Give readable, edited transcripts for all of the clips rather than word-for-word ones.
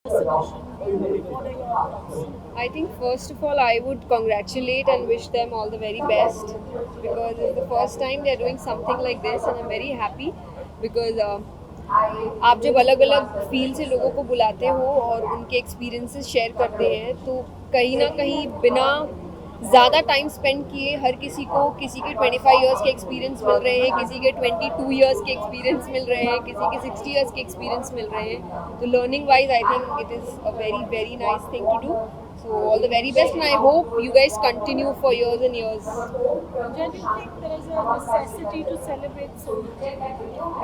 exhibition. What are your thoughts? I think first of all, I would congratulate and wish them all the very best because it's the first time they're doing something like this, and I'm very happy because आप जब अलग अलग field से लोगों को बुलाते हो और उनके एक्सपीरियंसेस शेयर करते हैं तो कहीं ना कहीं बिना ज़्यादा टाइम स्पेंड किए हर किसी के 25 इयर्स के एक्सपीरियंस मिल रहे हैं, किसी के 22 इयर्स के एक्सपीरियंस मिल रहे हैं, किसी के 60 इयर्स के एक्सपीरियंस मिल रहे हैं. तो learning wise I think it is a very very nice thing to do. So all the very best, and I hope you guys continue for years and years. Do you think there is a necessity to celebrate so much?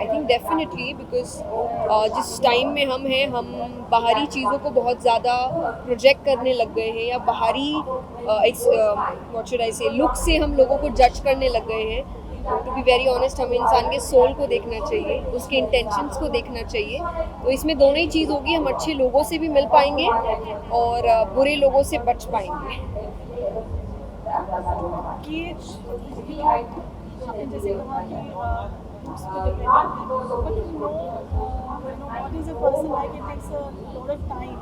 I think definitely because जिस time में हम हैं हम बाहरी चीज़ों को बहुत ज़्यादा प्रोजेक्ट करने लग गए हैं या बाहरी what should I say look से हम लोगों को जज करने लग गए हैं. टू बी वेरी ऑनेस्ट हमें इंसान के सोल को देखना चाहिए, उसके इंटेंशंस को देखना चाहिए. तो इसमें दोनों ही चीज़ होगी, हम अच्छे लोगों से भी मिल पाएंगे और बुरे लोगों से बच पाएंगे. Gauge, आपने जैसे कहा कि looks पे depend करता है, but to know what is a person like, it takes a lot of time.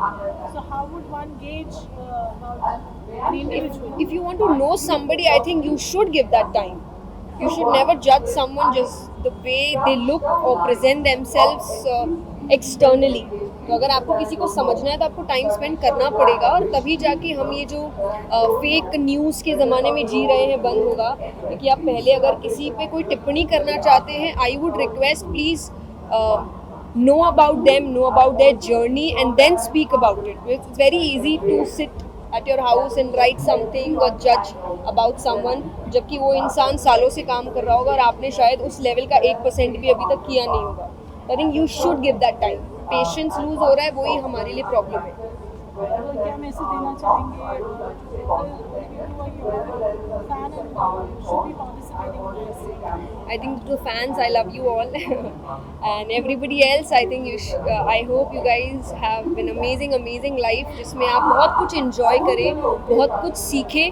So how would one gauge about an individual? If you want to know somebody, I think you should give that time. You should never judge someone just the way they look or present themselves externally. तो अगर आपको किसी को समझना है तो आपको time spend करना पड़ेगा और तभी जाके हम ये जो फेक न्यूज़ के ज़माने में जी रहे हैं बंद होगा. क्योंकि आप पहले अगर किसी पे कोई टिप्पणी करना चाहते हैं, I would request please know about them, know about their journey and then speak about it. It's very easy to sit at your house and write something or judge about someone जबकि वो इंसान सालों से काम कर रहा होगा और आपने शायद उस लेवल का 1% भी अभी तक किया नहीं होगा. I think you should give that time. Patience lose हो रहा है, वही हमारे लिए प्रॉब्लम है. और क्या मैसेज देना चाहेंगे fan and should be participating in this? I think to fans, I love you all, and everybody else. I think I hope you guys have an amazing life जिसमें आप बहुत कुछ enjoy करें, बहुत कुछ सीखें.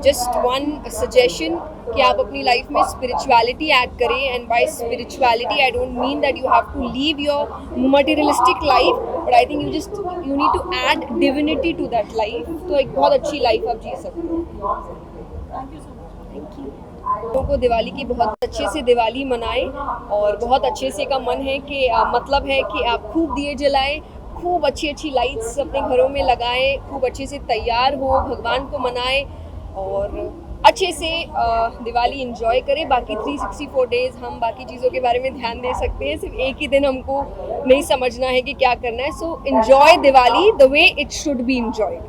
Just one suggestion कि आप अपनी life में spirituality add करें, and by spirituality I don't mean that you have to leave your materialistic life, but I think you need to add divinity to that life. तो एक बहुत अच्छी life आप जी सकते हो. Thank you so much. Thank you. लोगों को दिवाली की बहुत अच्छे से दिवाली मनाएं और बहुत अच्छे से का मन है कि मतलब है कि आप खूब दिए जलाएं, खूब अच्छी लाइट्स अपने घरों में लगाएं, खूब अच्छे से तैयार हो, भगवान को मनाएं और अच्छे से दिवाली एंजॉय करें. बाकी 364 डेज हम बाकी चीज़ों के बारे में ध्यान दे सकते हैं, सिर्फ एक ही दिन हमको नहीं समझना है कि क्या करना है. So enjoy Diwali the way it should be enjoyed.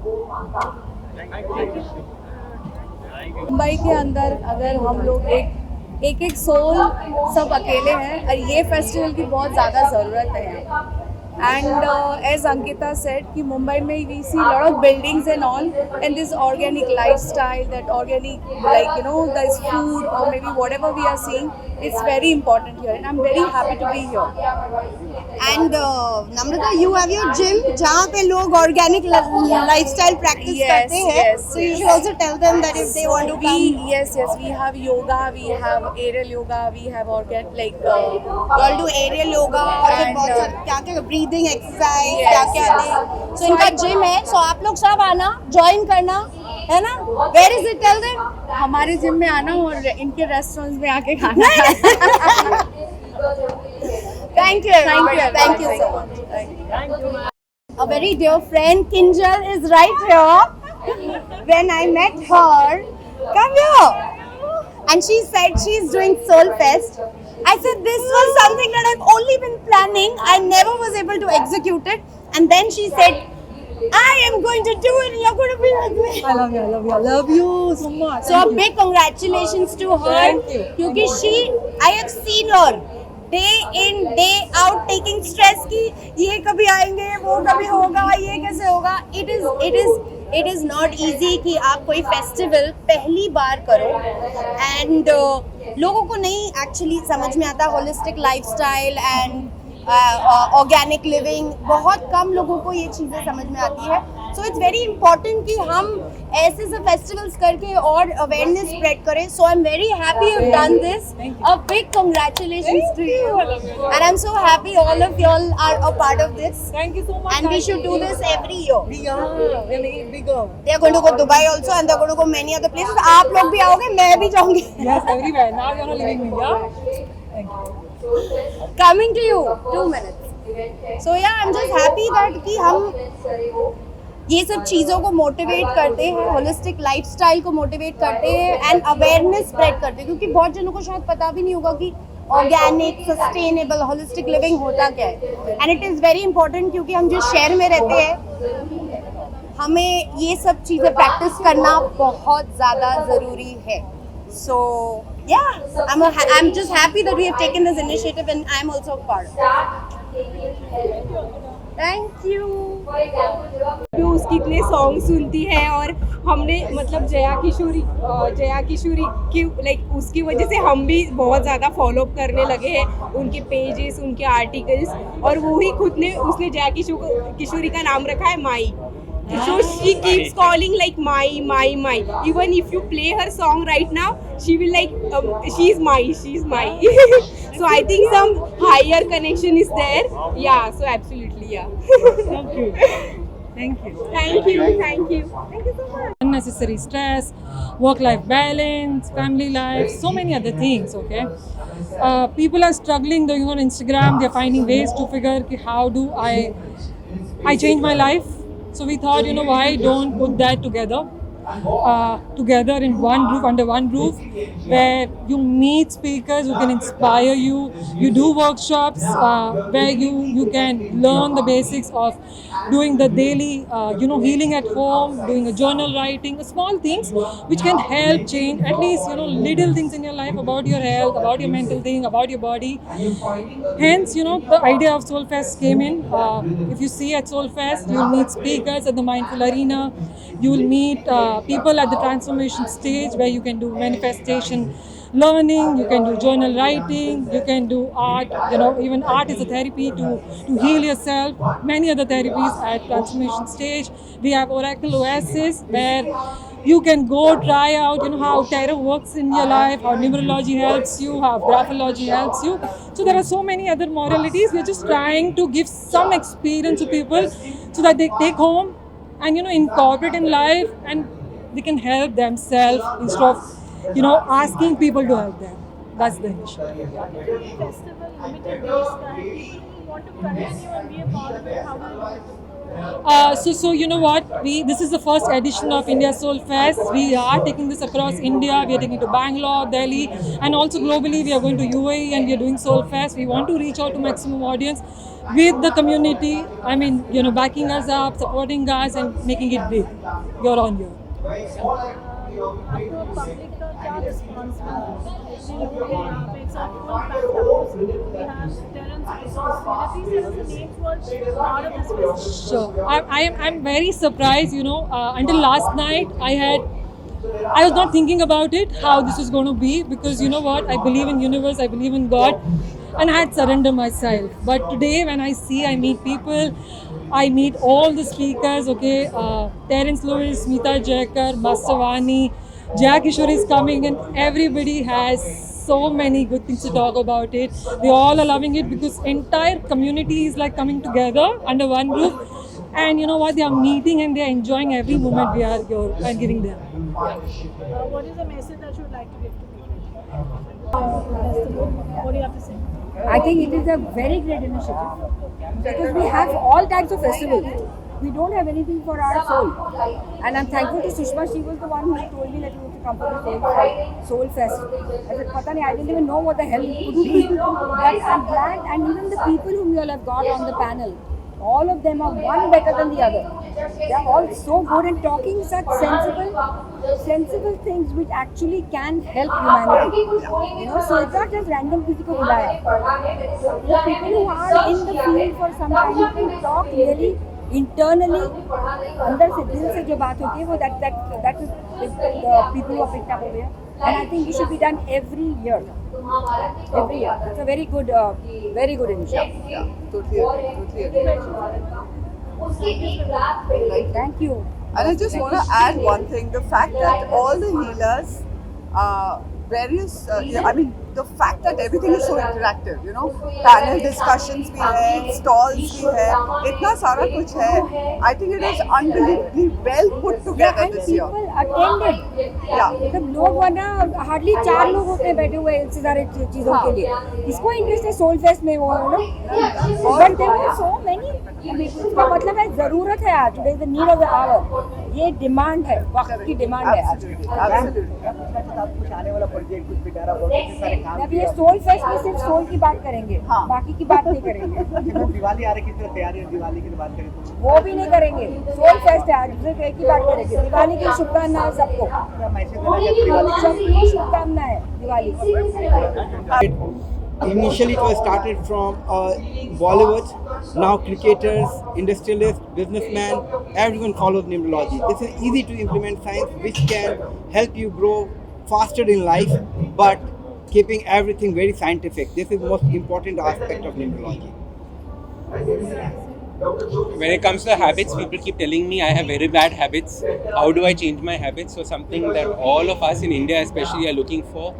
Mumbai के अंदर अगर हम लोग एक सोल सब अकेले हैं और ये फेस्टिवल की बहुत ज़्यादा ज़रूरत है. And as Ankita said, कि मुंबई में we see a lot of buildings and all, and this organic lifestyle, that organic, like this food or maybe whatever we are seeing, it's very important here, and I'm very happy to be here. And Namrata, you have your gym जहाँ पे लोग organic lifestyle practice करते हैं. So you should also tell them that if they want to come. Yes, we have yoga, we have aerial yoga, we have organic You all do aerial yoga और फिर बहुत सारे क्या breathing exercise क्या So इनका gym है, so आप लोग सब आना, join करना, है ना? Where is it? Tell them. हमारे जिम में आना और इनके रेस्टोरेंट्स में आके खाना. Thank you so much. A very dear friend Kinjal is right here. When I met her, come here, and she said she's doing Soul Fest. I said this was something that I've only been planning. I never was able to execute it, and then she said, I am going to do it and you're going to be with me. I love you so much. So a big congratulations to her. Thank you. क्योंकि I have seen her day in day out taking stress कि ये कभी आएंगे, वो कभी होगा, ये कैसे होगा. It is not easy कि आप कोई फेस्टिवल पहली बार करो and लोगों को नहीं एक्चुअली समझ में आता holistic lifestyle and organic living. बहुत कम लोगों को ये चीज़ें समझ में आती है. So it's very important कि हम ऐसे से festivals करके और awareness spread करें. So I'm very happy you've done this. A big congratulations to you. And I'm so happy all of y'all are a part of this. Thank you so much. And we should do this every year. We're making it bigger. They are going to go Dubai also and they are going to go many other places. आप लोग भी आओगे, मैं भी जाऊंगी. Yes, everywhere. Now you're not leaving me, yeah? Thank you. Coming to you, 2 minutes. So yeah, I'm just happy that कि हम ये सब चीज़ों को मोटिवेट करते हैं, होलिस्टिक लाइफस्टाइल को मोटिवेट करते हैं एंड अवेयरनेस स्प्रेड करते हैं, क्योंकि बहुत जनों को शायद पता भी नहीं होगा कि ऑर्गेनिक, सस्टेनेबल, होलिस्टिक लिविंग होता क्या है. And it is very important क्योंकि हम जिस शहर में रहते हैं हमें ये सब चीज़ें प्रैक्टिस करना बहुत ज़्यादा ज़रूरी है. So yeah, I'm just happy that we have taken this initiative and I'm also a part of it. Thank you. भी उसकी इतने सॉन्ग सुनती है और हमने मतलब जया किशोरी की लाइक उसकी वजह से हम भी बहुत ज़्यादा फॉलो करने लगे हैं उनके पेजेस, उनके आर्टिकल्स. और वो ही खुद ने उसने जया किशोरी का नाम रखा है माई. So she keeps calling like my. Even if you play her song right now, she will like she's my. So I think some higher connection is there. Yeah. So absolutely, yeah. Thank you. Thank you. Thank you so much. Unnecessary stress, work-life balance, family life, so many other things, okay? People are struggling, going on Instagram, they're finding ways to figure ki how do I change my life. So we thought, why don't put that together in one roof, under one roof, where you meet speakers who can inspire you. You do workshops where you can learn the basics of doing the daily, healing at home, doing a journal writing, small things which can help change at least, little things in your life about your health, about your mental thing, about your body. Hence, the idea of Soul Fest came in. If you see at Soul Fest, you'll meet speakers at the Mindful Arena. You'll meet people at the transformation stage where you can do manifestation learning, you can do journal writing, you can do art. Even art is a therapy to heal yourself. Many other therapies at transformation stage. We have Oracle Oasis where you can go try out how tarot works in your life, how numerology helps you, how graphology helps you. So there are so many other modalities. We're just trying to give some experience to people so that they take home and incorporate in life and they can help themselves instead of asking people to help them. That's the initiative. Festival limited days का है. People who want to continue and be a part of it, how will you do it? So you know what? This is the first edition of India Soul Fest. We are taking this across India. We are taking it to Bangalore, Delhi, and also globally. We are going to UAE and we are doing Soul Fest. We want to reach out to maximum audience with the community. I mean, backing us up, supporting us, and making it big. Year on year. आपको public का क्या response मिला? इतने लोग हैं यहाँ पे, it's a full packed house. We have Terence Resource. Please tell us the names who are part of this festival. Sure. I'm very surprised. Until last night I was not thinking about it, how this is going to be, because you know what? I believe in universe, I believe in God, and I had surrendered myself. But today when I meet people, I meet all the speakers, okay? Terence Lewis, Smita Jaikar, Masavani, Jaya Kishore is coming, and everybody has so many good things to talk about it. They all are loving it because entire community is like coming together under one roof. And you know what? They are meeting and they are enjoying every moment we are here and giving them. What is the message that you would like to give to people? Festival. What do you have to say? I think it is a very great initiative because we have all types of festivals. We don't have anything for our soul. And I'm thankful to Sushma. She was the one who told me that you have to come for the Soul Fest. I said, Pata nahi, I didn't even know what the hell it could be. But I'm glad, and even the people whom you all have got on the panel, all of them are one better than the other. They are all so good and talking such sensible things which actually can help humanity. So it's not just random किसी को बुलाया. The people who are in the field for some time can talk really internally, अंदर से दिल से जो बात होती है वो that is the people who are picked up over here. And I think it should be done every year. It's a very good initiative. Yeah, totally agree. Thank you. And I just want to add one thing: the fact that all the healers, the fact that everything is so interactive, panel discussions भी है, stalls भी है, इतना सारा कुछ है. I think it is unbelievably well put together And this year. people attended. Yeah. मतलब लोग वरना हार्डली 4 लोग होते हैं बैठे हुए इतनी सारे चीजों के लिए. इसको इंटरेस्ट है सोल फेस्ट में वो है ना. But there were so many. इसका मतलब है जरूरत है आज. Today is the need of the hour. ये डिमांड है, वक्त की डिमांड है आज. अब ये सोल फेस्ट में सिर्फ सोल की बात करेंगे, बाकी की बात नहीं करेंगे. दिवाली आ रही किस तरह तैयारी है दिवाली की बात करें तो वो भी नहीं करेंगे. सोल फेस्ट है आज, सिर्फ एक ही बात करेंगे. दिवाली की शुभकामनाएं सबको. सबको शुभकामनाएं दिवाली की. Initially, it was started from Bollywood. Now, cricketers, industrialists, businessmen, everyone follows numerology. This is easy to implement science, which can help you grow faster in life, but keeping everything very scientific. This is the most important aspect of numerology. When it comes to habits, people keep telling me I have very bad habits. How do I change my habits? So something that all of us in India especially are looking for.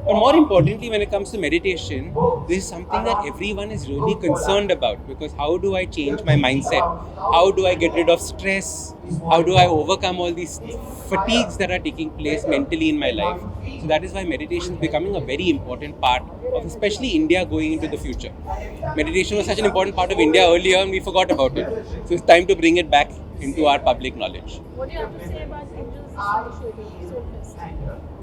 But more importantly, when it comes to meditation, this is something that everyone is really concerned about, because how do I change my mindset? How do I get rid of stress? How do I overcome all these fatigues that are taking place mentally in my life? So that is why meditation is becoming a very important part of especially India going into the future. Meditation was such an important part of India earlier and we forgot about it. So it's time to bring it back into our public knowledge. What do you have to say about Angel's Soul Fest?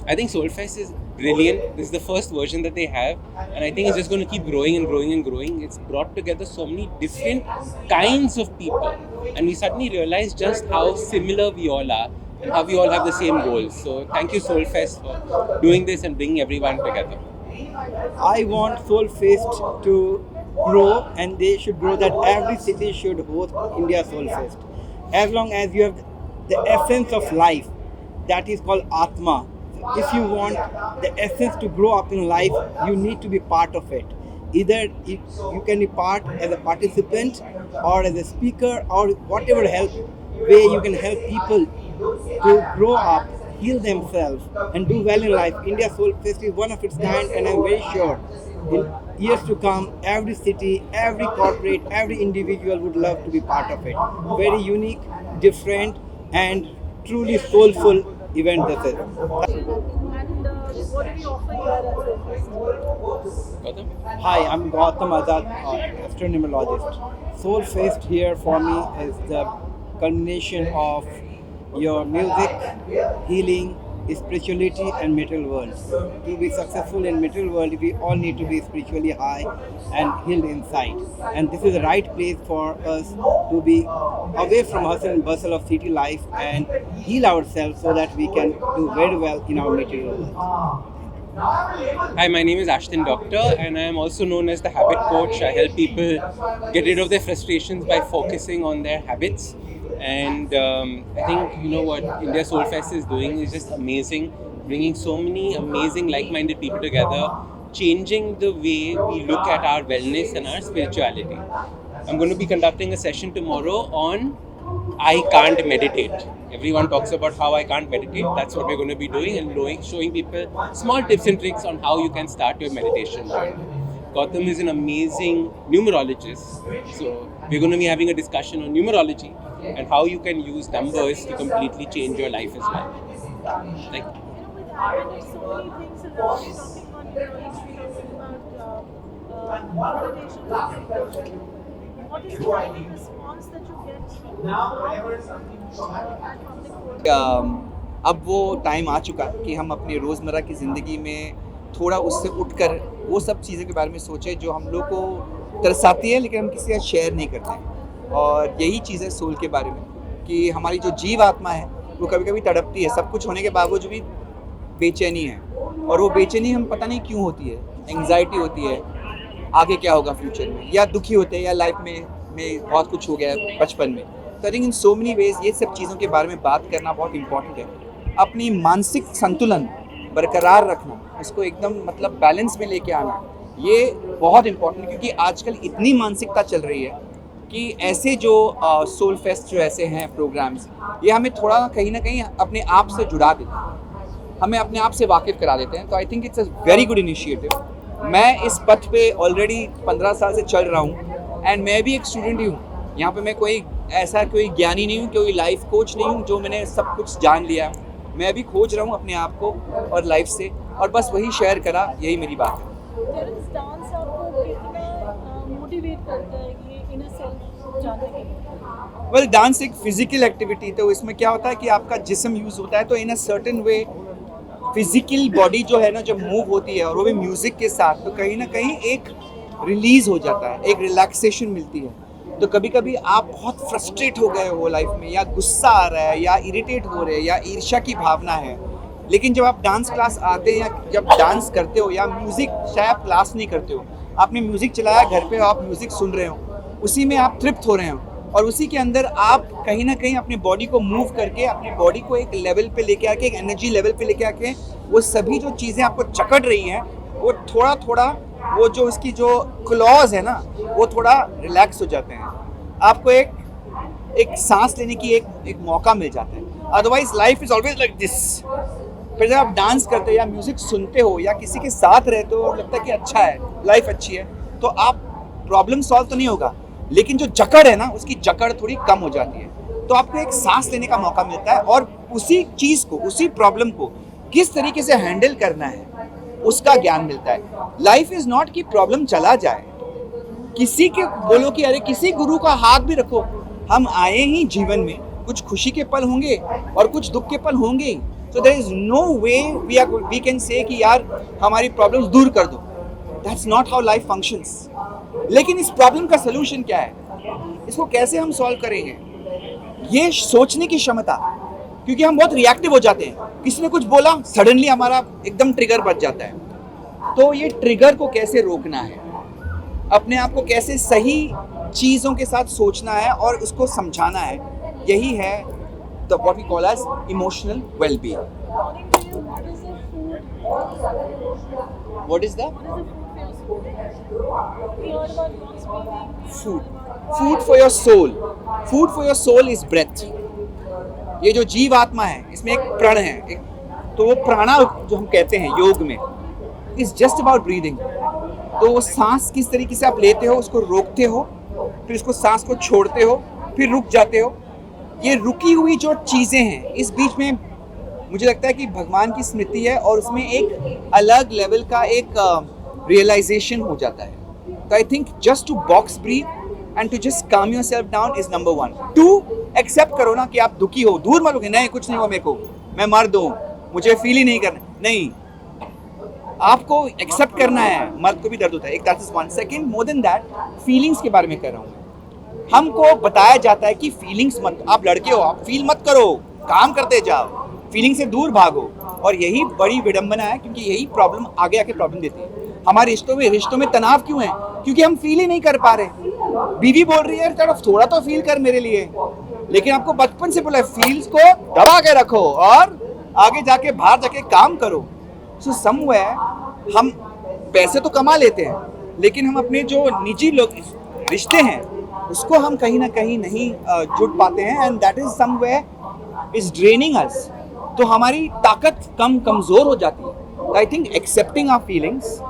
I think Soulfest is brilliant. This is the first version that they have, and I think it's just going to keep growing and growing and growing. It's brought together so many different kinds of people, and we suddenly realized just how similar we all are and how we all have the same goals. So thank you Soulfest for doing this and bringing everyone together. I want Soulfest to grow, and they should grow that every city should host India Soulfest. As long as you have the essence of life, that is called Atma. If you want the essence to grow up in life, you need to be part of it. Either you can be part as a participant or as a speaker, or whatever way you can help people to grow up, heal themselves and do well in life. India Soul Fest is one of its kind, and I'm very sure in years to come, every city, every corporate, every individual would love to be part of it. Very unique, different and truly soulful event this is. And what do we offer here at Soul Fest? Gautam? Hi, I'm Gautam Azad, astronumerologist. Soul Fest here for me is the culmination of your music, healing, spirituality and material world. To be successful in material world, we all need to be spiritually high and healed inside. And this is the right place for us to be away from hustle and bustle of city life and heal ourselves so that we can do very well in our material world. Hi, my name is Ashton Doctor, and I am also known as the Habit Coach. I help people get rid of their frustrations by focusing on their habits. And I think, what India Soul Fest is doing is just amazing, bringing so many amazing like-minded people together, changing the way we look at our wellness and our spirituality. I'm going to be conducting a session tomorrow on I can't meditate. Everyone talks about how I can't meditate. That's what we're going to be doing, and showing people small tips and tricks on how you can start your meditation journey. Gautam is an amazing numerologist, so we're going to be having a discussion on numerology and how you can use numbers to completely change your life as well. Like, With Advent, there's so many things around. We're talking about meditation. What is the kind of response that you get at public forum? अब वो time आ चुका है कि हम अपनी रोज़मर्रा की ज़िंदगी में थोड़ा उससे उठकर वो सब चीज़ों के बारे में सोचें जो हम लोग को तरसाती है लेकिन हम किसी के साथ शेयर नहीं करते हैं। और यही चीज़ है सोल के बारे में कि हमारी जो जीव आत्मा है वो कभी कभी तड़पती है, सब कुछ होने के बावजूद भी बेचैनी है, और वो बेचैनी हम पता नहीं क्यों होती है। एंग्जाइटी होती है आगे क्या होगा फ्यूचर में, या दुखी होते हैं, या लाइफ में बहुत कुछ हो गया है बचपन में। तो I think in so many ways ये सब चीज़ों के बारे में बात करना बहुत इंपॉर्टेंट है। अपनी मानसिक संतुलन बरकरार रखना, उसको एकदम मतलब बैलेंस में लेके आना, ये बहुत इंपॉर्टेंट है, क्योंकि आजकल इतनी मानसिकता चल रही है कि ऐसे जो सोल फेस्ट जो ऐसे हैं प्रोग्राम्स, ये हमें थोड़ा कहीं ना कहीं अपने आप से जुड़ा देते हैं, हमें अपने आप से वाकिफ़ करा देते हैं। तो I think it's a very good initiative. मैं इस पथ पे ऑलरेडी 15 साल से चल रहा हूँ एंड मैं भी एक स्टूडेंट ही हूँ। यहाँ पे मैं कोई ऐसा कोई ज्ञानी नहीं हूँ, कोई लाइफ कोच नहीं हूँ जो मैंने सब कुछ जान लिया है। मैं भी खोज रहा हूँ अपने आप को और लाइफ से, और बस वही शेयर करा, यही मेरी बात है। डांस आपको कितना मोटिवेट करता है ये इनर सेल्फ जानने के लिए? वेल, डांस एक फिजिकल एक्टिविटी, तो इसमें क्या होता है कि आपका जिस्म यूज़ होता है, तो in a certain way physical body जो है ना जब मूव होती है और वो भी म्यूज़िक के साथ, तो कहीं ना कहीं एक रिलीज़ हो जाता है, एक रिलैक्सेशन मिलती है। तो कभी कभी आप बहुत फ्रस्ट्रेट हो गए हो लाइफ में, या गुस्सा आ रहा है, या इरिटेट हो रहे हैं, या ईर्ष्या की भावना है, लेकिन जब आप डांस क्लास आते हैं या जब डांस करते हो, या म्यूज़िक चाहे आप क्लास नहीं करते हो, आपने म्यूज़िक चलाया घर पे, आप म्यूज़िक सुन रहे हो, उसी में आप तृप्त हो रहे हो, और उसी के अंदर आप कहीं ना कहीं अपनी बॉडी को मूव करके, अपनी बॉडी को एक लेवल पे लेके आके, एक एनर्जी लेवल पे लेके आके, वो सभी जो चीज़ें आपको जकड़ रही हैं वो थोड़ा थोड़ा, वो जो उसकी जो क्लॉज है ना, वो थोड़ा रिलैक्स हो जाते हैं। आपको एक सांस लेने की एक मौका मिल जाता है। Otherwise life is always like this. फिर जब आप डांस करते हो या म्यूजिक सुनते हो या किसी के साथ रहते हो और लगता है कि अच्छा है, लाइफ अच्छी है, तो आप प्रॉब्लम सॉल्व तो नहीं होगा, लेकिन जो जकड़ है ना उसकी जकड़ थोड़ी कम हो जाती है। तो आपको एक सांस लेने का मौका मिलता है और उसी चीज़ को, उसी प्रॉब्लम को किस तरीके से हैंडल करना है उसका ज्ञान मिलता है। लाइफ इज नॉट कि प्रॉब्लम चला जाए, किसी के बोलो कि अरे किसी गुरु का हाथ भी रखो, हम आए ही जीवन में, कुछ खुशी के पल होंगे और कुछ दुख के पल होंगे ही। So there is no way we can say कि यार हमारी प्रॉब्लम्स दूर कर दो। That's not how life functions. लेकिन इस प्रॉब्लम का सलूशन क्या है, इसको कैसे हम सॉल्व करेंगे, ये सोचने की क्षमता, क्योंकि हम बहुत रिएक्टिव हो जाते हैं। किसी ने कुछ बोला, सडनली हमारा एकदम ट्रिगर बच जाता है। तो ये ट्रिगर को कैसे रोकना है, अपने आप को कैसे सही चीज़ों के साथ सोचना है और उसको समझाना है, यही है the what we call as emotional wellbeing. What is the food for your soul? Food for your soul is breath. ये जो जीव आत्मा है, इसमें एक प्रण है, तो वो प्राणा जो हम कहते हैं योग में, इज जस्ट अबाउट ब्रीदिंग। तो वो सांस किस तरीके से आप लेते हो, उसको रोकते हो, फिर उसको सांस को छोड़ते हो, फिर रुक जाते हो। ये रुकी हुई जो चीज़ें हैं, इस बीच में मुझे लगता है कि भगवान की स्मृति है और उसमें एक अलग लेवल का एक रियलाइजेशन हो जाता है। तो I think just to box breathe and to just calm yourself down is number 1। 2, accept करो ना कि आप दुखी हो, दूर मत हो, नहीं कुछ नहीं हो, मेरे को, मैं मर्द हूँ, मुझे फील ही नहीं करना, नहीं, आपको एक्सेप्ट करना है। मर्द को भी दर्द होता है, एक that is 1। Second, more than that, feelings के बारे में कह रहा हूँ। हमको बताया जाता है कि फीलिंग्स मत, आप लड़के हो, आप फील मत करो, काम करते जाओ, फीलिंग से दूर भागो। और यही बड़ी विडंबना है, क्योंकि यही प्रॉब्लम आगे आके प्रॉब्लम देती है। हमारे रिश्तों में तनाव क्यों है? क्योंकि हम फील ही नहीं कर पा रहे। बीवी बोल रही है तरफ थोड़ा तो फील कर मेरे लिए, लेकिन आपको बचपन से बोला है फील्स को दबा के रखो और आगे जाके बाहर जाके काम करो। सो समवेयर हम पैसे तो कमा लेते हैं, लेकिन हम अपने जो निजी लोग रिश्ते हैं उसको हम कहीं ना कहीं नहीं जुड़ पाते हैं, and that is somewhere is draining us. तो हमारी ताकत कमजोर हो जाती है। I think accepting our feelings,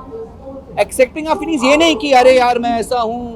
ये नहीं कि अरे यार मैं ऐसा हूँ,